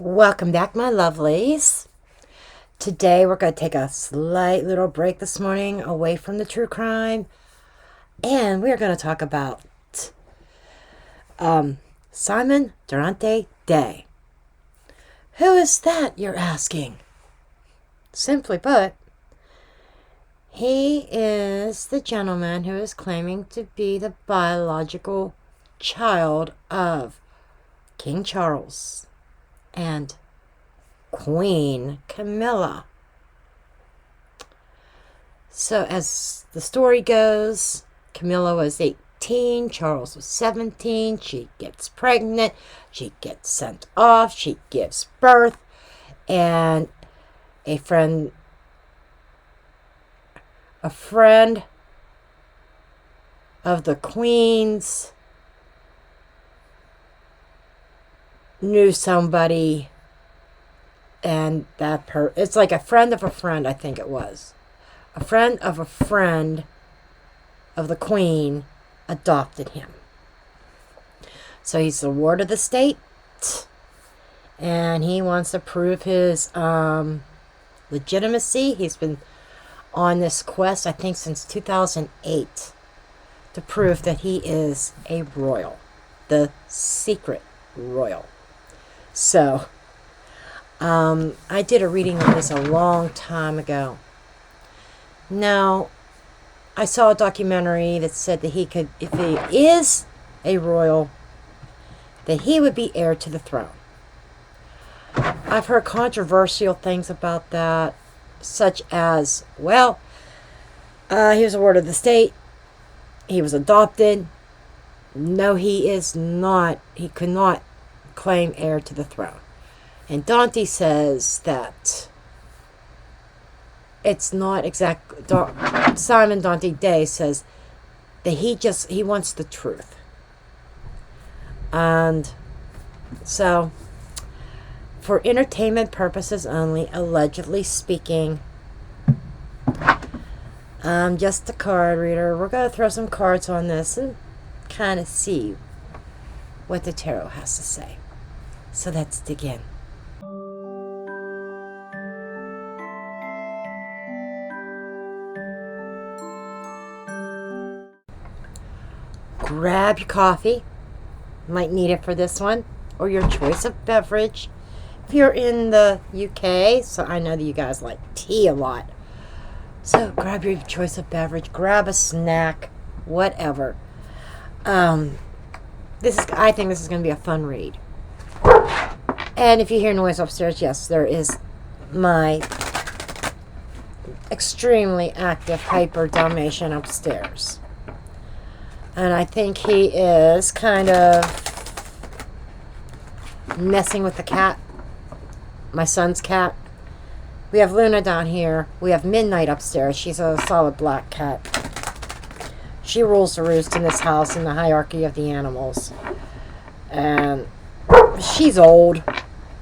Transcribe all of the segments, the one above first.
Welcome back, my lovelies. Today we're going to take a slight little break this morning away from the true crime. And we're going to talk about Simon Durante Day. Who is that, you're asking? Simply put, he is the gentleman who is claiming to be the biological child of King Charles and Queen Camilla. So as the story goes, Camilla was 18, Charles was 17, she gets pregnant, she gets sent off, she gives birth, and a friend of the Queen's knew somebody, and it's like a friend of a friend, I think it was. A friend of a friend of the Queen adopted him. So he's the ward of the state, and he wants to prove his legitimacy. He's been on this quest, I think, since 2008 to prove that he is a royal, the secret royal. So, I did a reading on this a long time ago. Now, I saw a documentary that said that he could, if he is a royal, that he would be heir to the throne. I've heard controversial things about that, such as, well, he was a ward of the state, he was adopted. No, he is not, he could not claim heir to the throne. And Dante says that it's not exact. Simon Dante Day says that he wants the truth. And so, for entertainment purposes only, allegedly speaking, I'm just a card reader. We're going to throw some cards on this and kind of see what the tarot has to say. So let's dig in. Grab your coffee. Might need it for this one. Or your choice of beverage. If you're in the UK, so I know that you guys like tea a lot. So grab your choice of beverage. Grab a snack. Whatever. I think this is going to be a fun read. And if you hear noise upstairs, yes, there is my extremely active hyper Dalmatian upstairs. And I think he is kind of messing with the cat, my son's cat. We have Luna down here. We have Midnight upstairs. She's a solid black cat. She rules the roost in this house in the hierarchy of the animals. And she's old.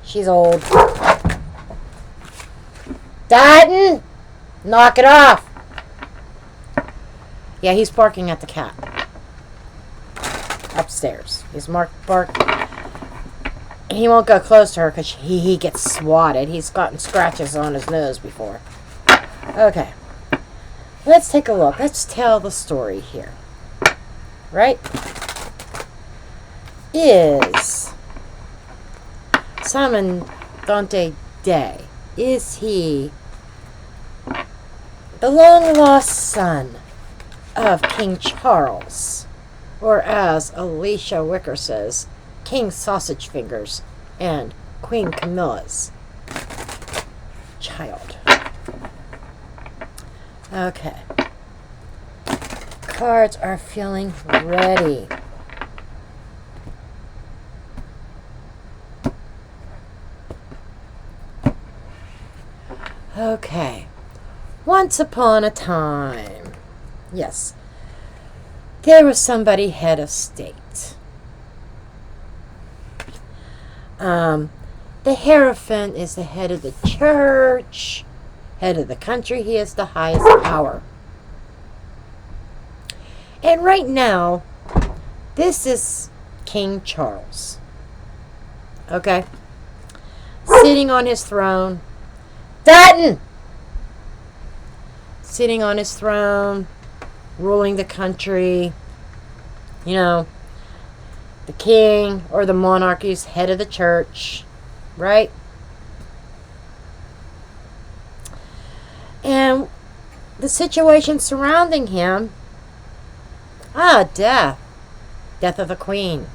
She's old. Dayton! Knock it off! Yeah, he's barking at the cat. Upstairs. He's bark. He won't go close to her because he gets swatted. He's gotten scratches on his nose before. Okay. Let's take a look. Let's tell the story here. Right? Is Simon Dante Day, is he the long-lost son of King Charles, or as Alicia Wicker says, King Sausage Fingers and Queen Camilla's child? Okay. Cards are feeling ready. Okay. Once upon a time, yes, there was somebody head of state. The Hierophant is the head of the church, head of the country. He is the highest power. And right now, this is King Charles. Okay? sitting on his throne. Dutton! Sitting on his throne, ruling the country. You know, the king or the monarchy's head of the church, right? And the situation surrounding him, death of the queen.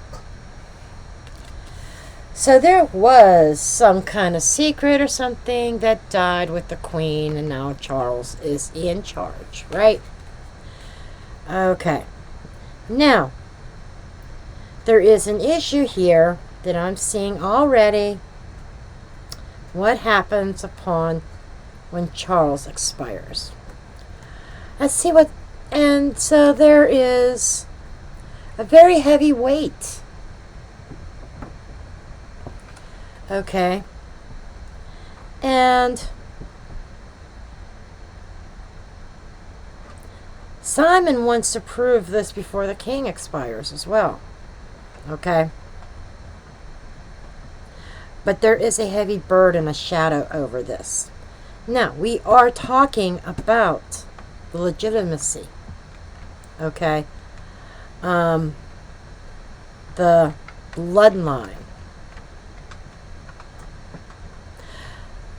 So there was some kind of secret or something that died with the queen, and now Charles is in charge, right? Okay. Now, there is an issue here that I'm seeing already. What happens upon when Charles expires? Let's see what... And so there is a very heavy weight. Okay. And Simon wants to prove this before the king expires as well. Okay. But there is a heavy burden, a shadow over this. Now, we are talking about the legitimacy. Okay. The bloodline.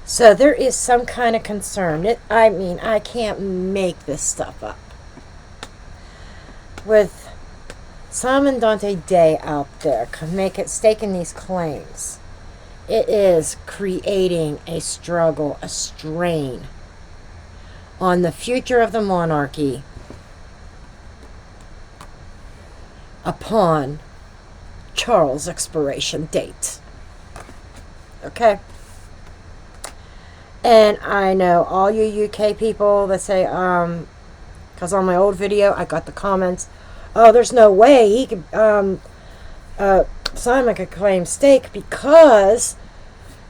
So there is some kind of concern. I can't make this stuff up. With Simon Durante Day out there staking these claims, it is creating a struggle, a strain on the future of the monarchy upon Charles' expiration date. Okay? And I know all you UK people that say, because on my old video I got the comments, oh, there's no way he could, Simon could claim stake because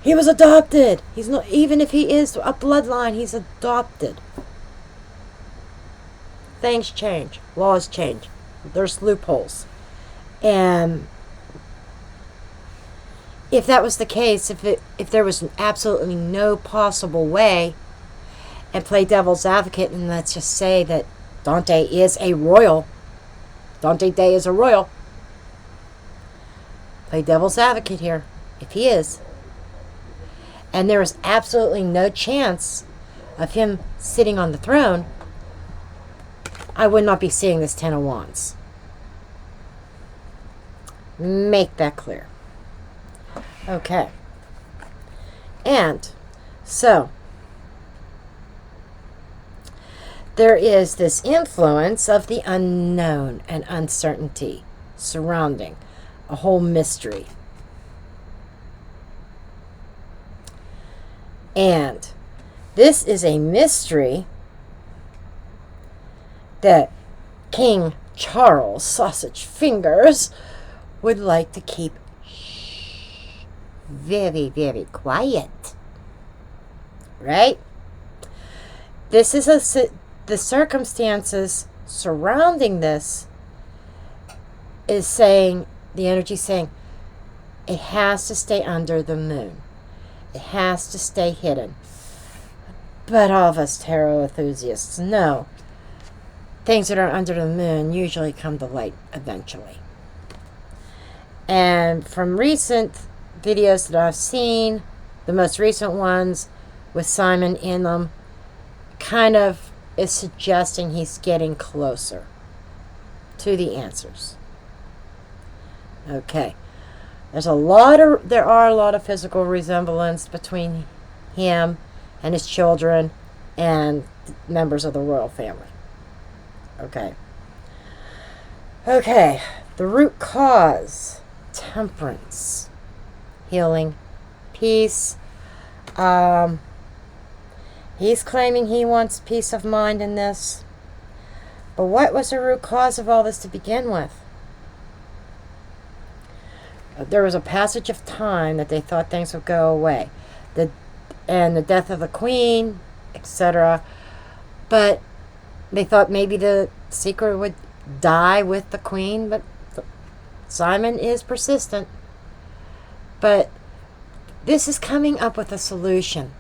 he was adopted. He's not, even if he is a bloodline, he's adopted. Things change. Laws change. There's loopholes. And if that was the case, if there was absolutely no possible way, and play devil's advocate, and let's just say that Durante is a royal, Durante Day is a royal, play devil's advocate here, if he is, and there is absolutely no chance of him sitting on the throne, I would not be seeing this Ten of Wands. Make that clear. Okay. And so there is this influence of the unknown and uncertainty surrounding a whole mystery. And this is a mystery that King Charles, sausage fingers, would like to keep very, very quiet. Right? This is the circumstances surrounding this is saying, the energy saying, it has to stay under the moon. It has to stay hidden. But all of us tarot enthusiasts know things that are under the moon usually come to light eventually. And from recent videos that I've seen, the most recent ones with Simon in them, kind of is suggesting he's getting closer to the answers. Okay. There are a lot of physical resemblance between him and his children and members of the royal family. Okay. Okay. The root cause, temperance, healing, peace. He's claiming he wants peace of mind in this. But what was the root cause of all this to begin with? There was a passage of time that they thought things would go away. And the death of the queen, etc. But they thought maybe the secret would die with the queen. But Simon is persistent. But This is coming up with a solution.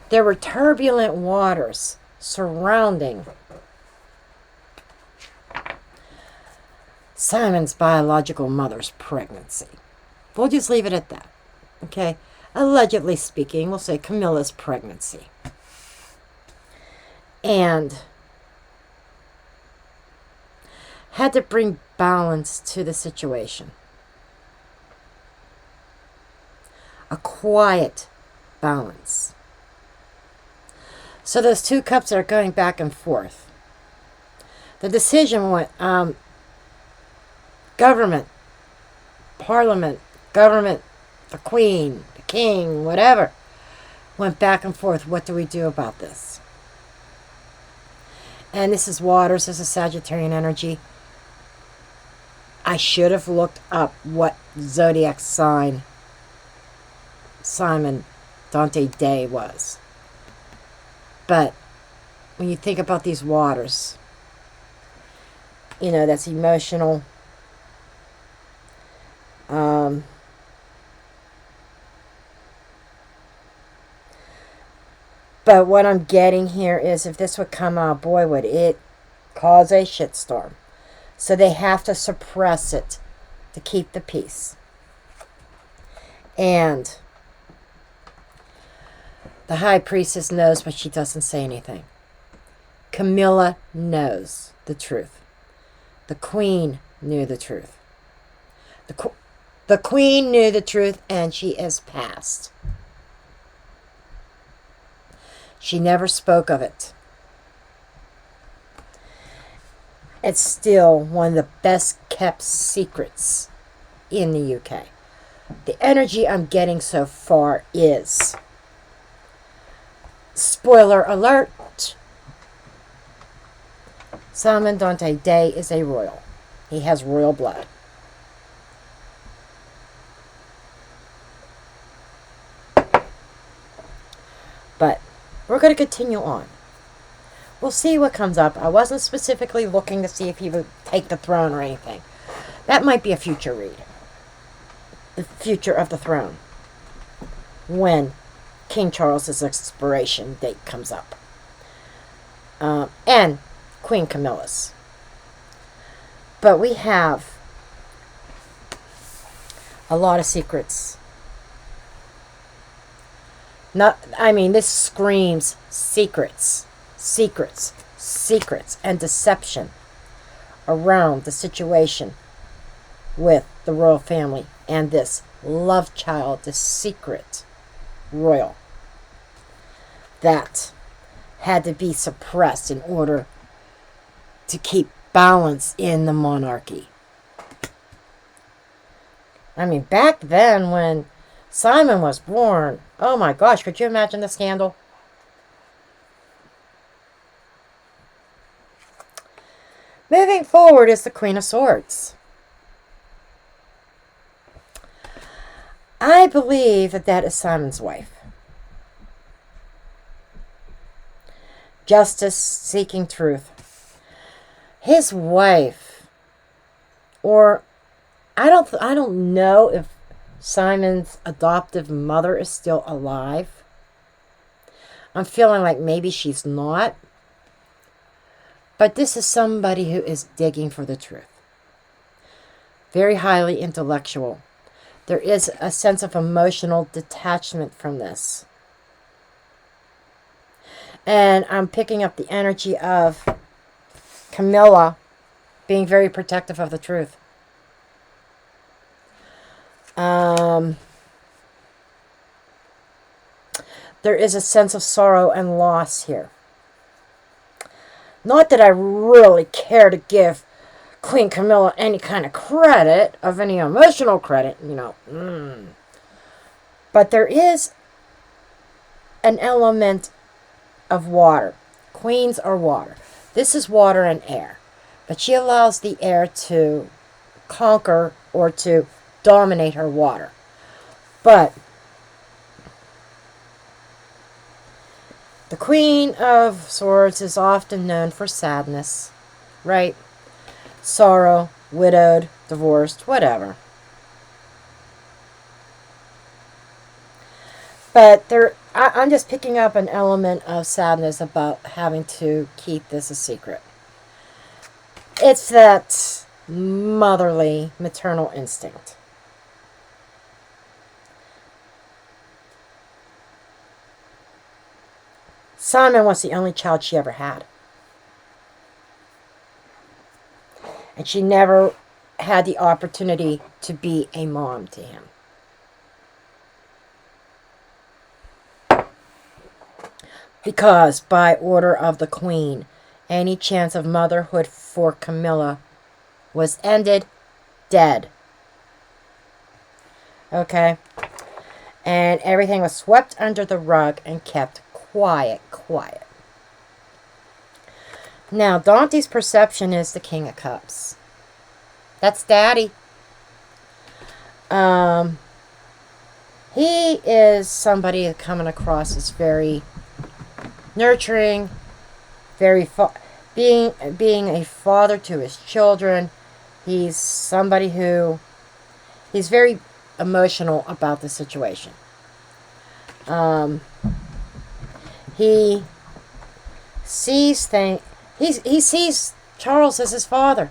There were turbulent waters surrounding Simon's biological mother's pregnancy. We'll just leave it at that. Okay? Allegedly speaking, we'll say Camilla's pregnancy. And had to bring balance to the situation. A quiet balance. So those two cups are going back and forth. The decision went, government, parliament, government, the queen, the king, whatever, went back and forth. What do we do about this? And this is waters, this is Sagittarian energy. I should have looked up what zodiac sign Simon Durante Day was. But when you think about these waters, you know, that's emotional. But what I'm getting here is if this would come out, boy, would it cause a shitstorm. So they have to suppress it to keep the peace. And the high priestess knows, but she doesn't say anything. Camilla knows the truth. The queen knew the truth. The queen knew the truth, and she is passed. She never spoke of it. It's still one of the best kept secrets in the UK. The energy I'm getting so far is, spoiler alert, Simon Durante Day is a royal. He has royal blood. But we're going to continue on. We'll see what comes up. I wasn't specifically looking to see if he would take the throne or anything. That might be a future read. The future of the throne. When King Charles's expiration date comes up. And Queen Camilla's. But we have a lot of secrets. This screams secrets, secrets, secrets, and deception around the situation with the royal family and this love child, this secret royal that had to be suppressed in order to keep balance in the monarchy. Back then when Simon was born, oh my gosh, could you imagine the scandal? Moving forward is the Queen of Swords. I believe that is Simon's wife. Justice, seeking truth. His wife, or I don't know if Simon's adoptive mother is still alive. I'm feeling like maybe she's not. But this is somebody who is digging for the truth. Very highly intellectual. There is a sense of emotional detachment from this. And I'm picking up the energy of Camilla being very protective of the truth. There is a sense of sorrow and loss here. Not that I really care to give Queen Camilla any kind of credit, of any emotional credit, But there is an element of water. Queens are water. This is water and air. But she allows the air to conquer or to dominate her water. But the Queen of Swords is often known for sadness, right? Sorrow, widowed, divorced, whatever. But I'm just picking up an element of sadness about having to keep this a secret. It's that motherly, maternal instinct. Simon was the only child she ever had. And she never had the opportunity to be a mom to him. Because, by order of the Queen, any chance of motherhood for Camilla was ended dead. Okay? And everything was swept under the rug and kept quiet. Now, Dante's perception is the King of Cups. That's Daddy. He is somebody coming across as very nurturing, being a father to his children. He's somebody who he's very emotional about the situation. He sees things. He sees Charles as his father.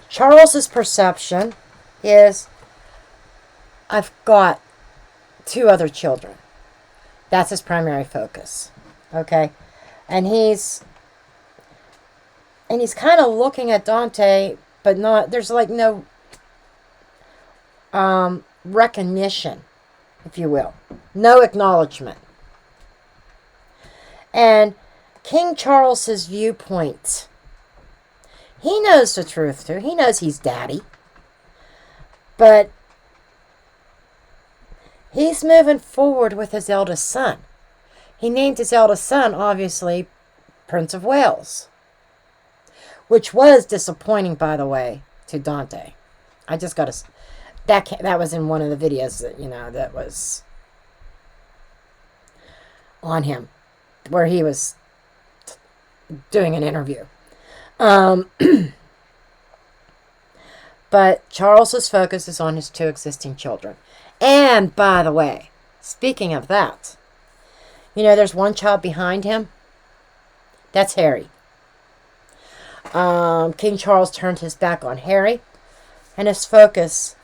Charles's perception is, I've got 2 other children. That's his primary focus. Okay? And he's kind of looking at Dante, but not, there's like no recognition, if you will. No acknowledgement. And King Charles's viewpoint, he knows the truth too. He knows he's Daddy. But he's moving forward with his eldest son. He named his eldest son, obviously, Prince of Wales. Which was disappointing, by the way, to Dante. I just got to... That was in one of the videos that, that was on him, where he was doing an interview. But Charles's focus is on his 2 existing children. And, by the way, speaking of that, there's one child behind him. That's Harry. King Charles turned his back on Harry, and his focus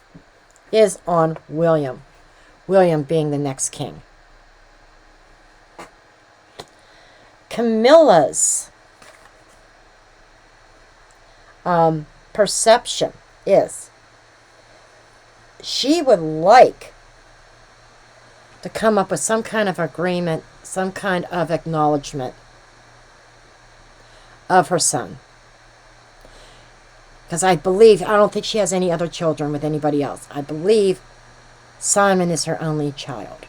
is on William. William being the next king. Camilla's perception is she would like to come up with some kind of agreement, some kind of acknowledgement of her son. Because I don't think she has any other children with anybody else. I believe Simon is her only child.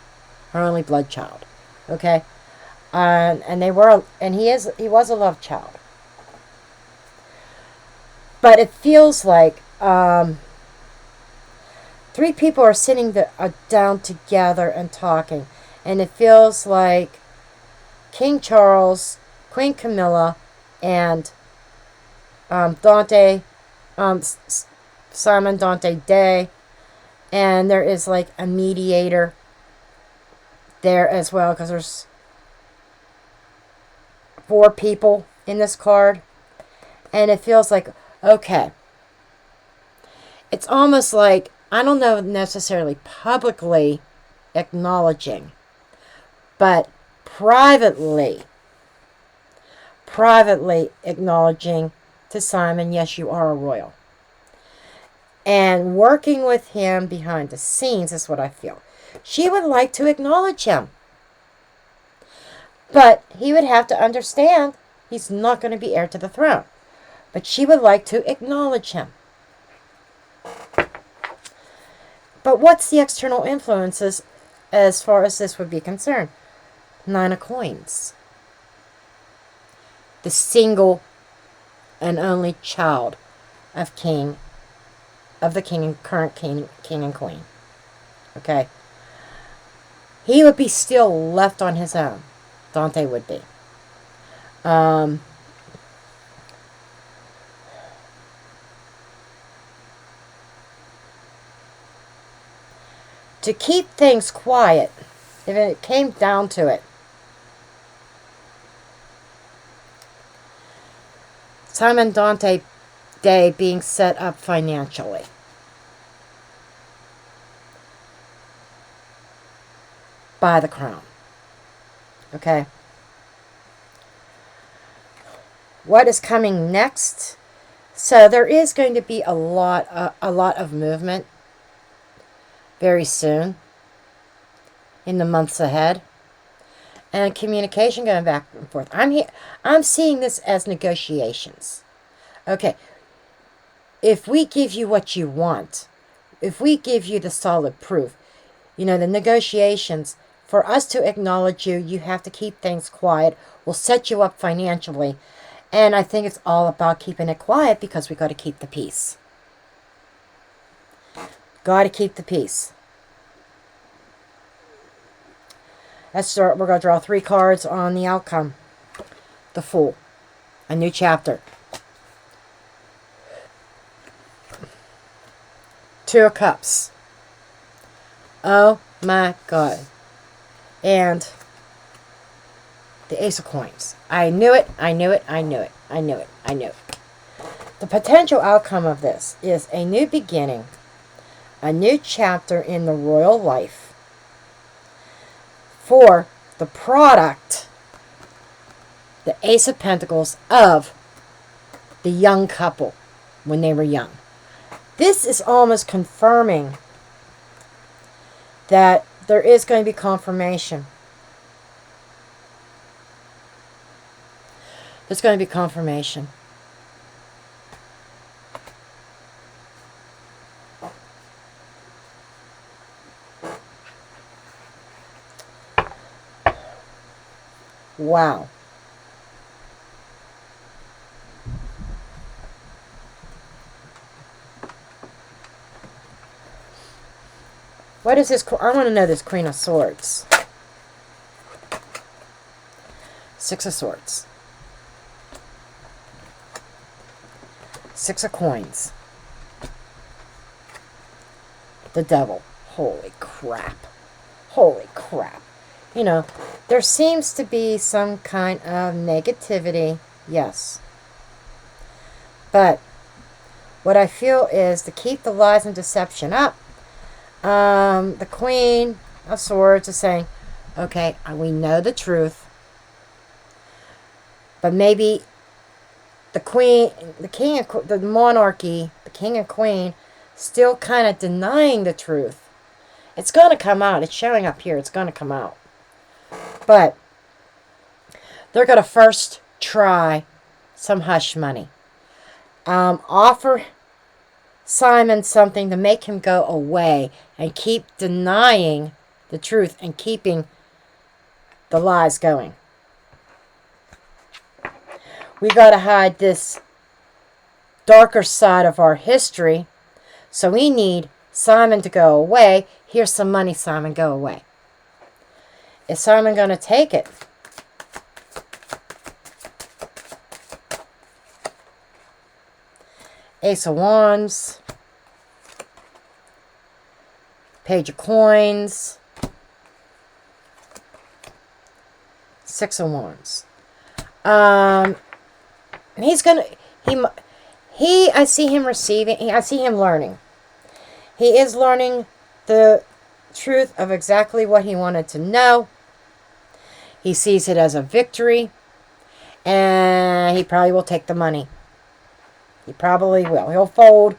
Her only blood child. Okay? And he was a love child. But it feels like 3 people are sitting down together and talking. And it feels like King Charles, Queen Camilla, and Dante, Simon Dante Day, and there is like a mediator there as well, because there's 4 people in this card, and it feels like, okay, it's almost like, I don't know necessarily publicly acknowledging, but privately acknowledging to Simon, yes, you are a royal. And working with him behind the scenes is what I feel. She would like to acknowledge him. But he would have to understand he's not going to be heir to the throne. But she would like to acknowledge him. But what's the external influences as far as this would be concerned? 9 of Coins. The single and only child of the king and current king and queen. Okay? He would be still left on his own. Dante would be. to keep things quiet, if it came down to it, Simon Durante Day being set up financially. By the crown. Okay. What is coming next? So there is going to be a lot of movement very soon in the months ahead, and communication going back and forth. I'm seeing this as negotiations. Okay. If we give you what you want, if we give you the solid proof, the negotiations, for us to acknowledge you, you have to keep things quiet. We'll set you up financially. And I think it's all about keeping it quiet because we got to keep the peace. Got to keep the peace. Let's start. We're going to draw 3 cards on the outcome. The Fool. A new chapter. 2 of Cups. Oh my God. And the Ace of Coins. I knew it. I knew it. I knew it. I knew it. I knew it. The potential outcome of this is a new beginning. A new chapter in the royal life. For the product, the Ace of Pentacles, of the young couple when they were young. This is almost confirming that there is going to be confirmation. There's going to be confirmation. Wow. What is this? I want to know this Queen of Swords. 6 of Swords. 6 of Coins. The Devil. Holy crap. Holy crap. There seems to be some kind of negativity. Yes. But what I feel is to keep the lies and deception up. The Queen of Swords is saying, okay, we know the truth. But maybe the Queen, the King, the monarchy, the King and Queen, still kind of denying the truth. It's going to come out. It's showing up here. It's going to come out. But they're going to first try some hush money. Offer Simon something to make him go away and keep denying the truth and keeping the lies going. We got to hide this darker side of our history. So we need Simon to go away. Here's some money, Simon, go away. Is Simon going to take it? Ace of Wands. Page of Coins. 6 of Wands. He's going to... I see him receiving... I see him learning. He is learning the truth of exactly what he wanted to know. He sees it as a victory. And he probably will take the money. He probably will. He'll fold.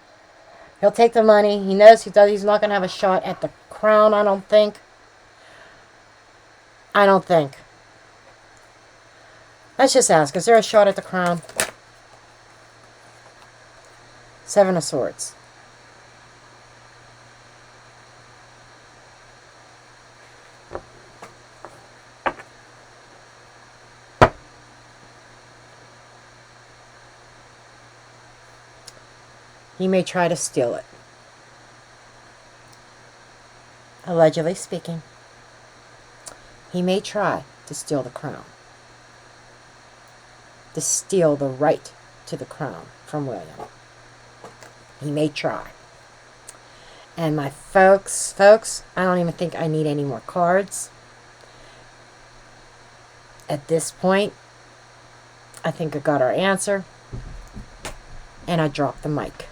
He'll take the money. He knows he's not going to have a shot at the crown, I don't think. I don't think. Let's just ask, is there a shot at the crown? 7 of Swords. He may try to steal it. Allegedly speaking. He may try to steal the crown. To steal the right to the crown from William. He may try. And my folks, I don't even think I need any more cards. At this point, I think I got our answer. And I dropped the mic.